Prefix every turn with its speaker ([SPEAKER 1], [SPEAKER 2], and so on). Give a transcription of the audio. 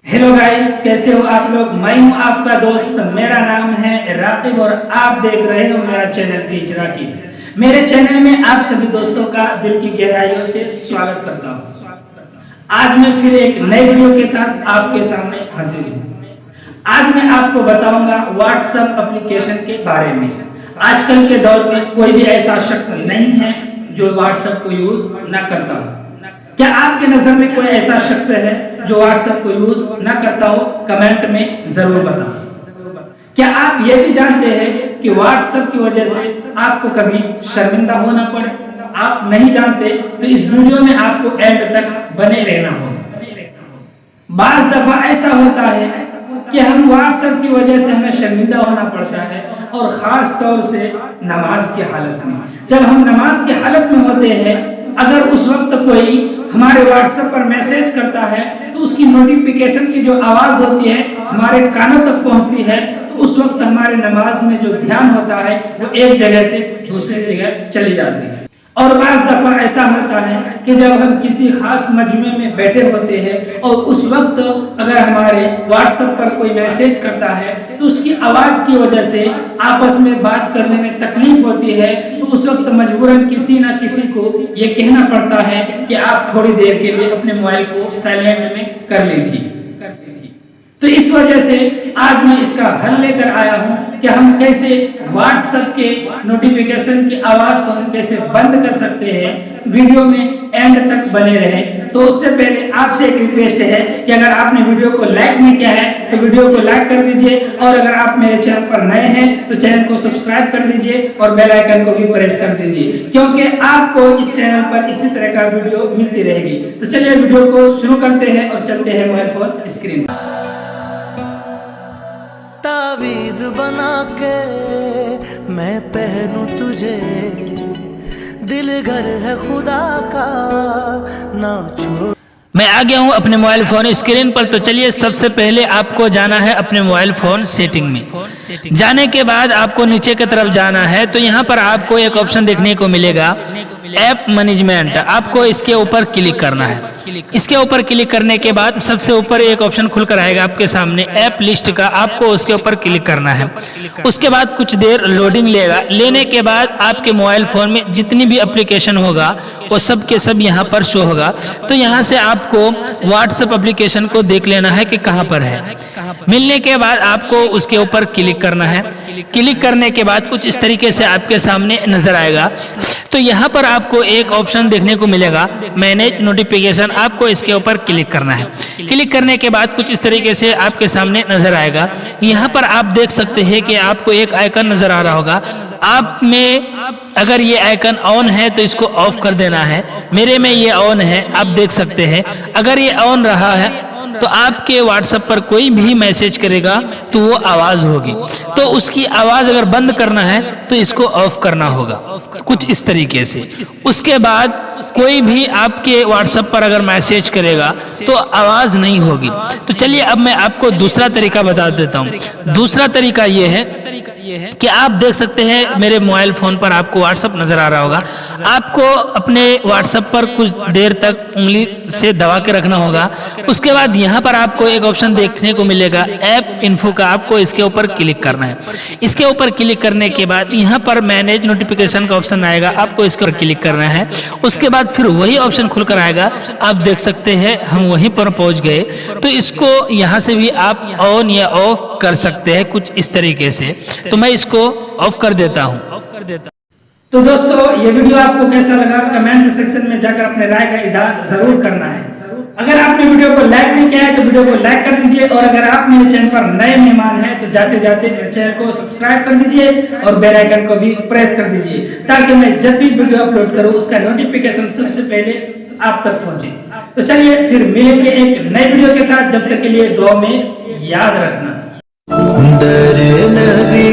[SPEAKER 1] Hello guys, कैसे हो आप लोग। मैं हूं आपका दोस्त, मेरा नाम है राकिब और आप देख रहे हो मेरा चैनल टीचर राकिब। मेरे चैनल में आप सभी दोस्तों का दिल की गहराइयों से स्वागत करता हूं। आज मैं फिर एक नए वीडियो के साथ आपके सामने हाजिर हूं। आज मैं आपको बताऊंगा व्हाट्सएप एप्लीकेशन के बारे में। आजकल के दौर में कोई भी ऐसा शख्स नहीं है जो व्हाट्सएप को यूज ना करता हो। क्या आपके नजर में कोई ऐसा शख्स है जो व्हाट्सएप को यूज ना करता हो? कमेंट में जरूर बताओ। क्या आप ये भी जानते हैं कि व्हाट्सएप की वजह से आपको कभी शर्मिंदा होना पड़े? आप नहीं जानते तो इस वीडियो में आपको एंड तक बने रहना होगा। बाज दफा ऐसा होता है कि हम व्हाट्सएप की वजह से हमें शर्मिंदा होना पड़ता है, और खास तौर से नमाज की हालत में। जब हम नमाज की हालत में होते हैं, अगर उस वक्त कोई हमारे व्हाट्सएप पर मैसेज करता है तो उसकी नोटिफिकेशन की जो आवाज होती है हमारे कानों तक पहुंचती है, तो उस वक्त हमारे नमाज में जो ध्यान होता है वो एक जगह से दूसरी जगह चली जाती है। और बाज़ दफा ऐसा होता है कि जब हम किसी खास मजमे में बैठे होते हैं और उस वक्त अगर हमारे व्हाट्सएप पर कोई मैसेज करता है तो उसकी आवाज की वजह से आपस में बात करने में तकलीफ होती है, तो उस वक्त मजबूरन किसी ना किसी को ये कहना पड़ता है कि आप थोड़ी देर के लिए अपने मोबाइल को साइलेंट में कर लीजिए। तो इस वजह से आज मैं इसका हल लेकर आया हूं कि हम कैसे व्हाट्सएप के नोटिफिकेशन की आवाज को हम कैसे बंद कर सकते हैं। वीडियो में एंड तक बने रहें। तो उससे पहले आपसे एक रिक्वेस्ट है कि अगर आपने वीडियो को लाइक नहीं किया है तो वीडियो को लाइक कर दीजिए, और अगर आप मेरे चैनल पर नए हैं तो चैनल को सब्सक्राइब कर दीजिए और बेल आइकन को भी प्रेस कर दीजिए, क्योंकि आपको इस चैनल पर इसी तरह का वीडियो मिलती रहेगी। तो चलिए वीडियो को शुरू करते हैं और चलते हैं मोबाइल फोन स्क्रीन।
[SPEAKER 2] तावीज़ बना के मैं पहनूं तुझे, दिल घर है खुदा का ना छोड़।
[SPEAKER 3] मैं आ गया हूं अपने मोबाइल फोन स्क्रीन पर। तो चलिए सबसे पहले आपको जाना है अपने मोबाइल फोन सेटिंग में। जाने के बाद आपको नीचे की तरफ जाना है, तो यहाँ पर आपको एक ऑप्शन देखने को मिलेगा ऐप मैनेजमेंट। आपको इसके ऊपर क्लिक करना है। इसके ऊपर क्लिक करने के बाद सबसे ऊपर एक ऑप्शन खुलकर आएगा आपके सामने ऐप लिस्ट का, आपको उसके ऊपर क्लिक करना है। उसके बाद कुछ देर लोडिंग लेगा। लेने के बाद आपके मोबाइल फोन में जितनी भी एप्लीकेशन होगा वो सब के सब यहाँ पर शो होगा। तो यहाँ से आपको व्हाट्सएप एप्लीकेशन को देख लेना है कि कहाँ पर है। मिलने के बाद आपको उसके ऊपर क्लिक करना है। क्लिक करने के बाद कुछ इस तरीके से आपके सामने नजर आएगा। तो यहाँ पर आपको एक ऑप्शन देखने को मिलेगा मैनेज नोटिफिकेशन, आपको इसके ऊपर क्लिक करना है। क्लिक करने के बाद कुछ इस तरीके से आपके सामने नजर आएगा। यहाँ पर आप देख सकते हैं कि आपको एक आइकन नजर आ रहा होगा। आप में अगर ये आइकन ऑन है तो इसको ऑफ कर देना है। मेरे में ये ऑन है, आप देख सकते हैं। अगर ये ऑन रहा है तो आपके व्हाट्सएप पर कोई भी मैसेज करेगा तो वो आवाज होगी। तो उसकी आवाज अगर बंद करना है तो इसको ऑफ करना होगा, कुछ इस तरीके से। उसके बाद कोई भी आपके व्हाट्सएप पर अगर मैसेज करेगा तो आवाज नहीं होगी। तो चलिए अब मैं आपको दूसरा तरीका बता देता हूँ। दूसरा तरीका ये है कि आप देख सकते हैं मेरे मोबाइल फोन पर आपको व्हाट्सएप नजर आ रहा होगा। आपको अपने व्हाट्सएप पर कुछ देर तक उंगली से दबा के रखना होगा। उसके बाद यहाँ पर आपको एक ऑप्शन देखने को मिलेगा ऐप इन्फो का, आपको इसके ऊपर क्लिक करना है। इसके ऊपर क्लिक करने के बाद यहाँ पर मैनेज नोटिफिकेशन का ऑप्शन आएगा, आपको इसके ऊपर क्लिक करना है। उसके बाद फिर वही ऑप्शन खुलकर आएगा। आप देख सकते हैं हम वहीं पर पहुंच गए। तो इसको यहाँ से भी आप ऑन या ऑफ कर सकते हैं, कुछ इस तरीके से। तो मैं इसको ऑफ कर देता हूँ।
[SPEAKER 1] तो दोस्तों, ये वीडियो आपको कैसा लगा कमेंट सेक्शन में जाकर अपने राय का इजहार जरूर करना है। अगर आपने वीडियो को लाइक नहीं किया है तो वीडियो को लाइक कर दीजिए, और अगर आप मेरे चैनल पर नए मेहमान हैं तो जाते जाते मेरे चैनल को सब्सक्राइब कर दीजिए और बेल आइकन को भी प्रेस कर दीजिए, ताकि मैं जब भी वीडियो अपलोड करूं उसका नोटिफिकेशन सबसे पहले आप तक पहुंचे। तो चलिए फिर मिलेंगे एक नए वीडियो के साथ। जब तक के लिए दुआ में याद रखना।
[SPEAKER 2] दर नबी